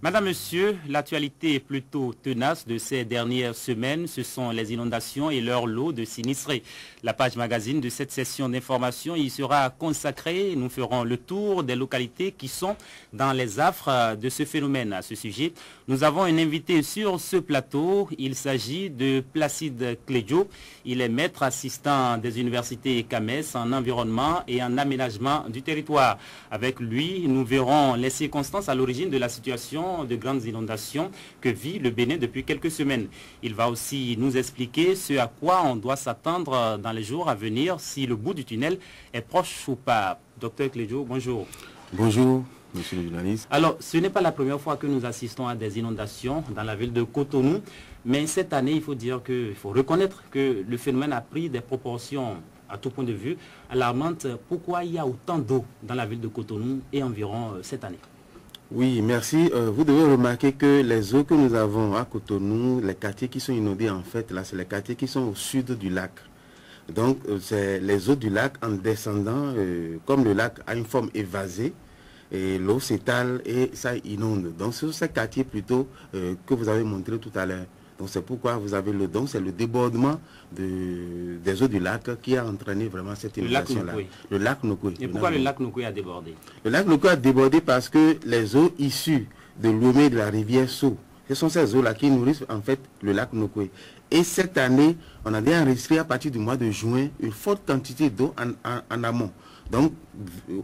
Madame, Monsieur, l'actualité est plutôt tenace de ces dernières semaines. Ce sont les inondations et leur lot de sinistrés. La page magazine de cette session d'information y sera consacrée. Nous ferons le tour des localités qui sont dans les affres de ce phénomène. À ce sujet, nous avons un invité sur ce plateau. Il s'agit de Placide Clédio. Il est maître assistant des universités CAMES en environnement et en aménagement du territoire. Avec lui, nous verrons les circonstances à l'origine de la situation de grandes inondations que vit le Bénin depuis quelques semaines. Il va aussi nous expliquer ce à quoi on doit s'attendre dans les jours à venir, si le bout du tunnel est proche ou pas. Docteur Clédio, bonjour. Bonjour, monsieur le journaliste. Alors, ce n'est pas la première fois que nous assistons à des inondations dans la ville de Cotonou, mais cette année, il faut reconnaître que le phénomène a pris des proportions, à tout point de vue, alarmantes. Pourquoi il y a autant d'eau dans la ville de Cotonou et environ cette année? Oui, merci. Vous devez remarquer que les eaux que nous avons à Cotonou, les quartiers qui sont inondés, en fait, là, c'est les quartiers qui sont au sud du lac. Donc, c'est les eaux du lac en descendant, comme le lac a une forme évasée, et l'eau s'étale et ça inonde. Donc, ce sont ces quartiers plutôt que vous avez montré tout à l'heure. Donc, c'est pourquoi vous avez c'est le débordement des eaux du lac qui a entraîné vraiment cette inondation-là. Le lac Nokoué. Et pourquoi le lac Nokoué a débordé? Le lac Nokoué a débordé parce que les eaux issues de Lomé de la rivière Sceaux, ce sont ces eaux-là qui nourrissent en fait le lac Nokoué. Et cette année, on a déjà enregistré à partir du mois de juin une forte quantité d'eau en amont. Donc,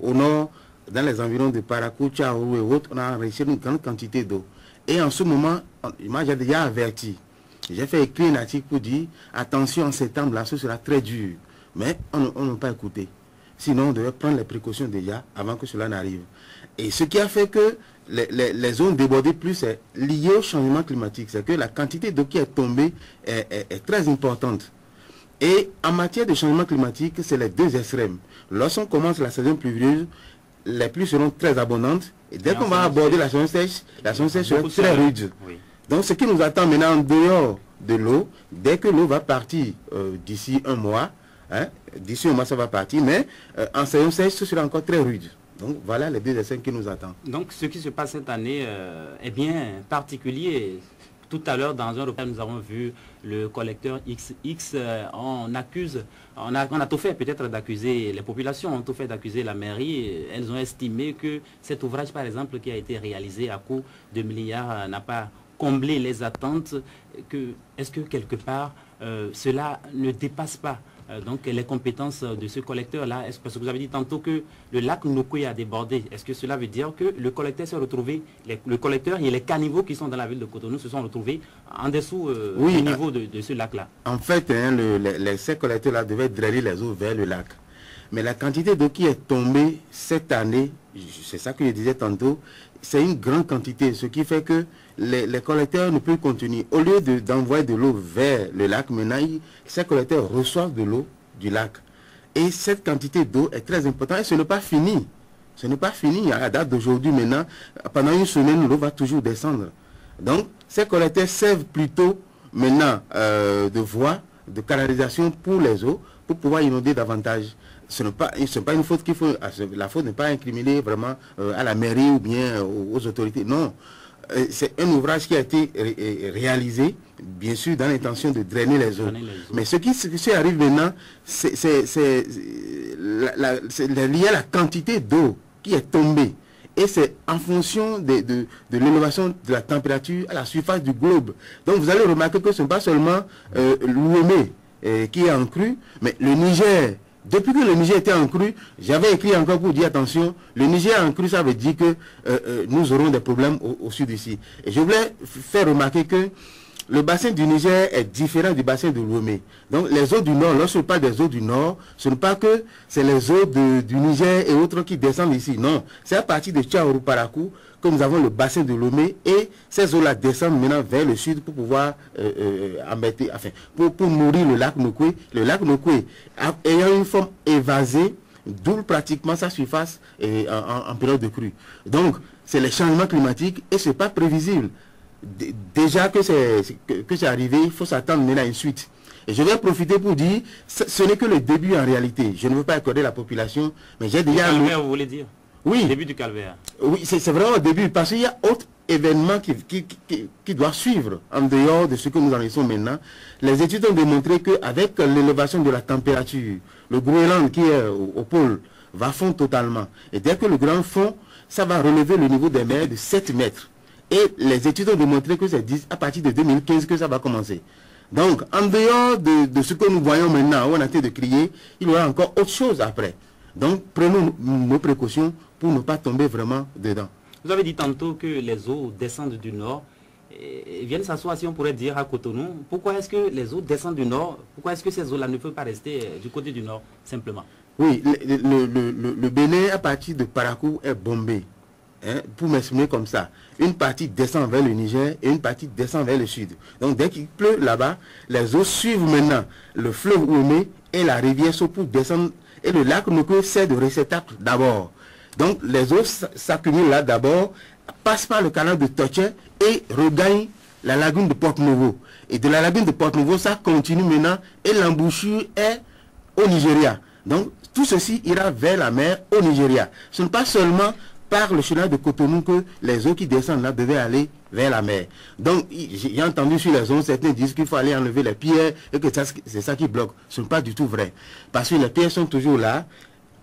au nord, dans les environs de Parakou, Tchaourou et autres, on a enregistré une grande quantité d'eau. Et en ce moment, moi j'ai déjà averti. J'ai fait écrire un article pour dire, attention, en septembre, là, ce sera très dur. Mais on n'a pas écouté. Sinon, on devait prendre les précautions déjà avant que cela n'arrive. Et ce qui a fait que les zones débordées plus, c'est lié au changement climatique. C'est que la quantité d'eau qui est tombée est très importante. Et en matière de changement climatique, c'est les deux extrêmes. Lorsqu'on commence la saison pluvieuse, les pluies seront très abondantes. Et dès qu'on va aborder la saison sèche sera très rude. Oui. Donc ce qui nous attend maintenant en dehors de l'eau, dès que l'eau va partir d'ici un mois, d'ici un mois ça va partir, mais en saison sèche ce sera encore très rude. Donc voilà les deux essais qui nous attendent. Donc ce qui se passe cette année est bien particulier. Tout à l'heure, dans un repas, nous avons vu le collecteur XX. On a tout fait peut-être d'accuser les populations, on a tout fait d'accuser la mairie. Elles ont estimé que cet ouvrage, par exemple, qui a été réalisé à coût de milliards, n'a pas comblé les attentes. Est-ce que quelque part, cela ne dépasse pas donc les compétences de ce collecteur-là? Parce que vous avez dit tantôt que le lac Nokoué a débordé. Est-ce que cela veut dire que le collecteur s'est retrouvé, le collecteur et les caniveaux qui sont dans la ville de Cotonou se sont retrouvés en dessous du niveau de ce lac-là? En fait, ces collecteurs-là devaient drainer les eaux vers le lac. Mais la quantité d'eau qui est tombée cette année, c'est ça que je disais tantôt, c'est une grande quantité, ce qui fait que les collecteurs ne peuvent contenir. Au lieu d'envoyer de l'eau vers le lac, maintenant, ces collecteurs reçoivent de l'eau du lac. Et cette quantité d'eau est très importante et ce n'est pas fini. Ce n'est pas fini. À la date d'aujourd'hui, maintenant, pendant une semaine, l'eau va toujours descendre. Donc, ces collecteurs servent plutôt maintenant de voie de canalisation pour les eaux, pour pouvoir inonder davantage. Ce n'est pas une faute qu'il faut... La faute n'est pas incriminée vraiment à la mairie ou bien aux autorités. Non. C'est un ouvrage qui a été réalisé, bien sûr, dans l'intention de drainer les eaux. Mais ce qui arrive maintenant, c'est lié à la quantité d'eau qui est tombée. Et c'est en fonction de l'élévation de la température à la surface du globe. Donc vous allez remarquer que ce n'est pas seulement l'Ouémé qui est en crue, mais le Niger. Depuis que le Niger était en crue, j'avais écrit encore pour dire attention, le Niger en crue, ça veut dire que nous aurons des problèmes au sud ici. Et je voulais faire remarquer que le bassin du Niger est différent du bassin de l'Ouémé. Donc les eaux du nord, lorsque je parle des eaux du nord, ce n'est pas que c'est les eaux du Niger et autres qui descendent ici. Non, c'est à partir de Tchaourou Parakou que nous avons le bassin de l'Ouémé et ces eaux-là descendent maintenant vers le sud pour pouvoir pour nourrir le lac Nokoué. Le lac Nokoué ayant une forme évasée, double pratiquement sa surface en période de crue. Donc c'est les changements climatiques et ce n'est pas prévisible. Déjà que c'est arrivé, il faut s'attendre maintenant à une suite. Et je vais profiter pour dire, ce n'est que le début en réalité. Je ne veux pas accorder la population, mais j'ai déjà... Le calvaire, vous voulez dire? Oui. Le début du calvaire. Oui, c'est vraiment au début, parce qu'il y a événement qui doit suivre en dehors de ce que nous enregistrons maintenant. Les études ont démontré qu'avec l'élévation de la température, le Groenland qui est au pôle va fondre totalement. Et dès que le Groenland fond, ça va relever le niveau des mers de 7 mètres. Et les études ont démontré que c'est à partir de 2015 que ça va commencer. Donc, en dehors de ce que nous voyons maintenant, où on a été de crier, il y aura encore autre chose après. Donc, prenons nos précautions pour ne pas tomber vraiment dedans. Vous avez dit tantôt que les eaux descendent du nord et viennent s'asseoir, si on pourrait dire, à Cotonou. Pourquoi est-ce que les eaux descendent du nord? Pourquoi est-ce que ces eaux-là ne peuvent pas rester du côté du nord, simplement? Oui, le Bénin, à partir de Parakou, est bombé. Hein, pour m'exprimer comme ça. Une partie descend vers le Niger et une partie descend vers le sud. Donc, dès qu'il pleut là-bas, les eaux suivent maintenant le fleuve Oumé et la rivière Sou pour descendre. Et le lac Noko sert de réceptacle d'abord. Donc, les eaux s'accumulent là d'abord, passent par le canal de Totche et regagnent la lagune de Porte-Nouveau. Et de la lagune de Porte-Nouveau, ça continue maintenant et l'embouchure est au Nigeria. Donc, tout ceci ira vers la mer au Nigeria. Ce n'est pas seulement par le chenal de Cotonou que les eaux qui descendent là devaient aller vers la mer. Donc, j'ai entendu sur les ondes, certains disent qu'il faut aller enlever les pierres et que c'est ça qui bloque. Ce n'est pas du tout vrai. Parce que les pierres sont toujours là.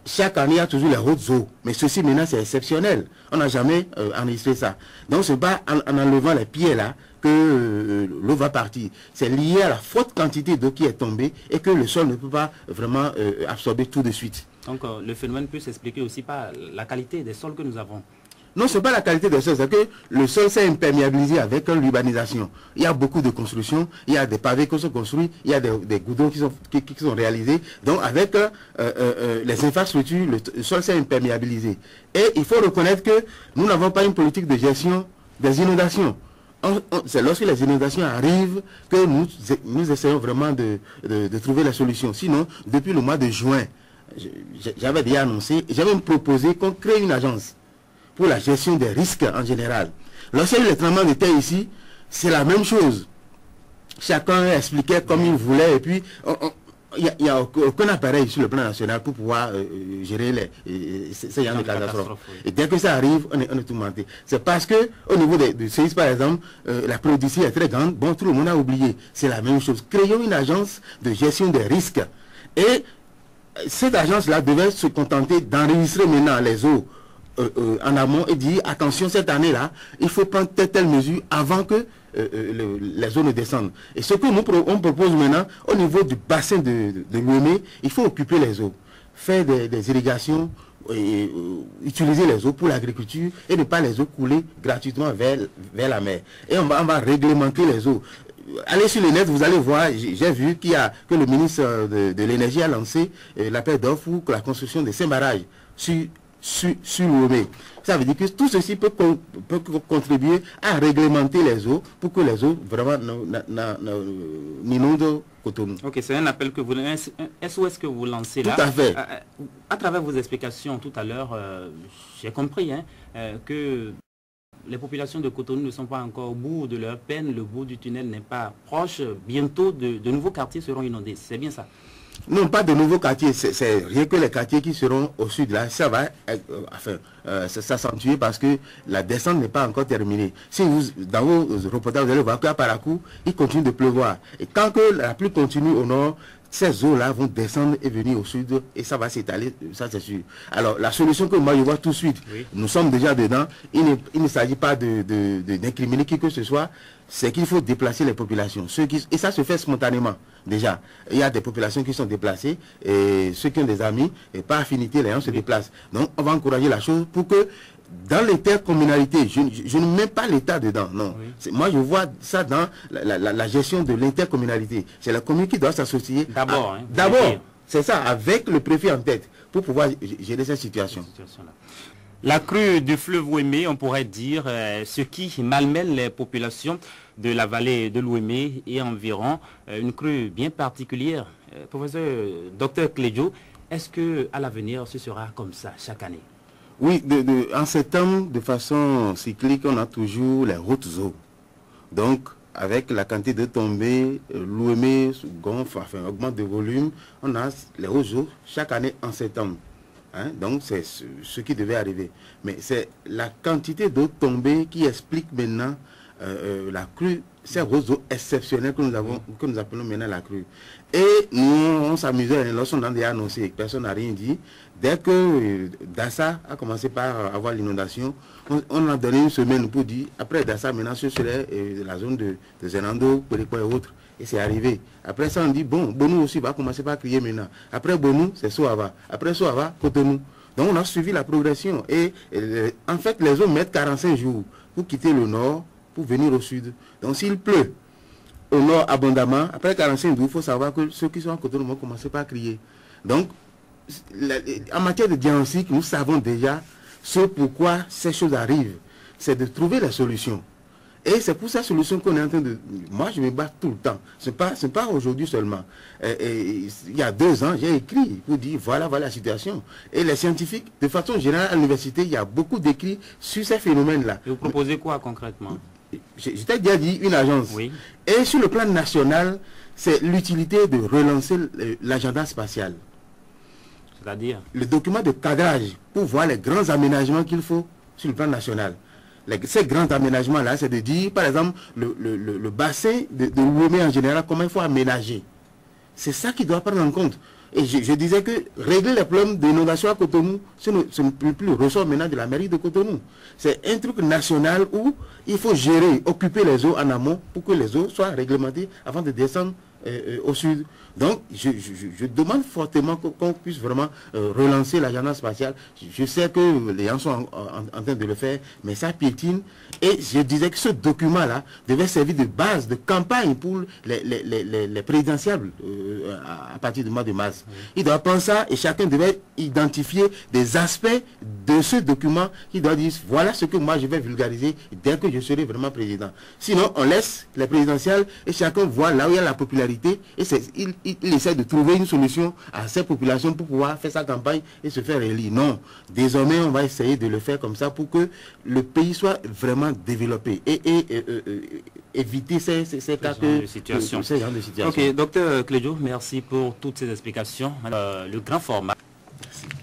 Chaque année, il y a toujours les hautes eaux. Mais ceci, maintenant, c'est exceptionnel. On n'a jamais enregistré ça. Donc, ce n'est pas en enlevant les pierres là que l'eau va partir. C'est lié à la forte quantité d'eau qui est tombée et que le sol ne peut pas vraiment absorber tout de suite. Donc, le phénomène peut s'expliquer aussi par la qualité des sols que nous avons. Non, ce n'est pas la qualité des sols, c'est que le sol s'est imperméabilisé avec l'urbanisation. Il y a beaucoup de constructions, il y a des pavés qui sont construits, il y a des goudrons qui sont réalisés. Donc, avec les infrastructures, le sol s'est imperméabilisé. Et il faut reconnaître que nous n'avons pas une politique de gestion des inondations. C'est lorsque les inondations arrivent que nous essayons vraiment de trouver la solution. Sinon, depuis le mois de juin, j'avais déjà annoncé, j'avais même proposé qu'on crée une agence pour la gestion des risques en général. Lorsqu'il y a eu les tremblements de terre ici, c'est la même chose. Chacun expliquait comme il voulait et puis il n'y a aucun appareil sur le plan national pour pouvoir gérer ces genres de catastrophes. Oui. Et dès que ça arrive, on est tout menté. C'est parce que au niveau du séisme, par exemple, la périodicité est très grande. Bon, tout le monde a oublié. C'est la même chose. Créons une agence de gestion des risques. Et cette agence-là devait se contenter d'enregistrer maintenant les eaux en amont et dire attention, cette année-là, il faut prendre telle mesure avant que les eaux ne descendent. Et ce que on propose maintenant, au niveau du bassin de Lomé, il faut occuper les eaux, faire des irrigations, utiliser les eaux pour l'agriculture et ne pas les eaux couler gratuitement vers la mer. Et on va réglementer les eaux. Allez sur le net, vous allez voir, j'ai vu que le ministre de l'énergie a lancé l'appel d'offres pour la construction de 5 barrages sur Lomé. Ça veut dire que tout ceci peut contribuer à réglementer les eaux pour que les eaux vraiment n'inondent Cotonou. Ok, c'est un appel que vous, un SOS que vous lancez là. Tout à fait. À travers vos explications tout à l'heure, j'ai compris que les populations de Cotonou ne sont pas encore au bout de leur peine, le bout du tunnel n'est pas proche. Bientôt, de nouveaux quartiers seront inondés. C'est bien ça? Non, pas de nouveaux quartiers, c'est rien que les quartiers qui seront au sud là, ça va s'accentuer parce que la descente n'est pas encore terminée. Si vous, dans vos reportages, vous allez voir qu'à Parakou, il continue de pleuvoir. Et tant que la pluie continue au nord, ces eaux-là vont descendre et venir au sud et ça va s'étaler, ça c'est sûr. Alors la solution que moi je vois tout de suite, oui. Nous sommes déjà dedans, il ne s'agit pas d'incriminer qui que ce soit, c'est qu'il faut déplacer les populations. Et ça se fait spontanément déjà. Il y a des populations qui sont déplacées et ceux qui ont des amis et par affinité, les gens se déplacent. Donc on va encourager la chose pour que dans l'intercommunalité, je ne mets pas l'État dedans, non. Oui. Moi, je vois ça dans la gestion de l'intercommunalité. C'est la commune qui doit s'associer. D'abord. D'abord, c'est ça, avec le préfet en tête, pour pouvoir gérer cette situation. La crue du fleuve Ouémé, on pourrait dire, ce qui malmène les populations de la vallée de l'Ouémé et environ, une crue bien particulière. Professeur Dr Clédio, est-ce qu'à l'avenir, ce sera comme ça chaque année? Oui, en septembre, de façon cyclique, on a toujours les hautes eaux. Donc, avec la quantité de tombées, l'Ouémé gonfle, augmente de volume, on a les hautes eaux chaque année en septembre. Hein? Donc c'est ce qui devait arriver. Mais c'est la quantité d'eau tombée qui explique maintenant la crue, ces grosses eaux exceptionnelles que nous appelons maintenant la crue. Et nous, on s'amusait, lorsqu'on a annoncé, personne n'a rien dit. Dès que Dassa a commencé par avoir l'inondation, on a donné une semaine pour dire, après Dassa, maintenant ce serait la zone de Zenando, Péréquois et autres. Et c'est arrivé. Après ça, on dit, bon, Bonou aussi va commencer par crier maintenant. Après Bonou, c'est Soava. Après Soava, Cotonou. Donc on a suivi la progression. Et en fait, les eaux mettent 45 jours pour quitter le nord, pour venir au sud. Donc s'il pleut au nord abondamment, après 45 jours, il faut savoir que ceux qui sont à Cotonou vont commencer par crier. Donc, en matière de diagnostic, nous savons déjà ce pourquoi ces choses arrivent. C'est de trouver la solution. Et c'est pour cette solution qu'on est en train de... Moi, je me bats tout le temps. Ce n'est pas aujourd'hui seulement. Il y a 2 ans, j'ai écrit pour dire, voilà la situation. Et les scientifiques, de façon générale, à l'université, il y a beaucoup d'écrits sur ces phénomènes-là. Et vous proposez quoi concrètement? Je t'ai déjà dit une agence. Oui. Et sur le plan national, c'est l'utilité de relancer l'agenda spatial. C'est-à-dire? Le document de cadrage pour voir les grands aménagements qu'il faut sur le plan national. Ces grands aménagements-là, c'est de dire, par exemple, le bassin de Lomé en général, comment il faut aménager. C'est ça qui doit prendre en compte. Et je disais que régler les problèmes d'inondation à Cotonou, ce n'est plus le ressort maintenant de la mairie de Cotonou. C'est un truc national où il faut gérer, occuper les eaux en amont pour que les eaux soient réglementées avant de descendre au sud. Donc, je demande fortement qu'on puisse vraiment relancer l'agenda spatial. Je sais que les gens sont en train de le faire, mais ça piétine. Et je disais que ce document-là devait servir de base, de campagne pour les présidentiables à partir du mois de mars. Il doit prendre ça et chacun devait identifier des aspects de ce document qui doit dire, voilà ce que moi je vais vulgariser dès que je serai vraiment président. Sinon, on laisse les présidentielles et chacun voit là où il y a la popularité et il essaie de trouver une solution à ces populations pour pouvoir faire sa campagne et se faire élire. Non, désormais on va essayer de le faire comme ça pour que le pays soit vraiment développé et éviter ces cas de situation. Ok, docteur Clédio, merci pour toutes ces explications. Le grand format. Merci.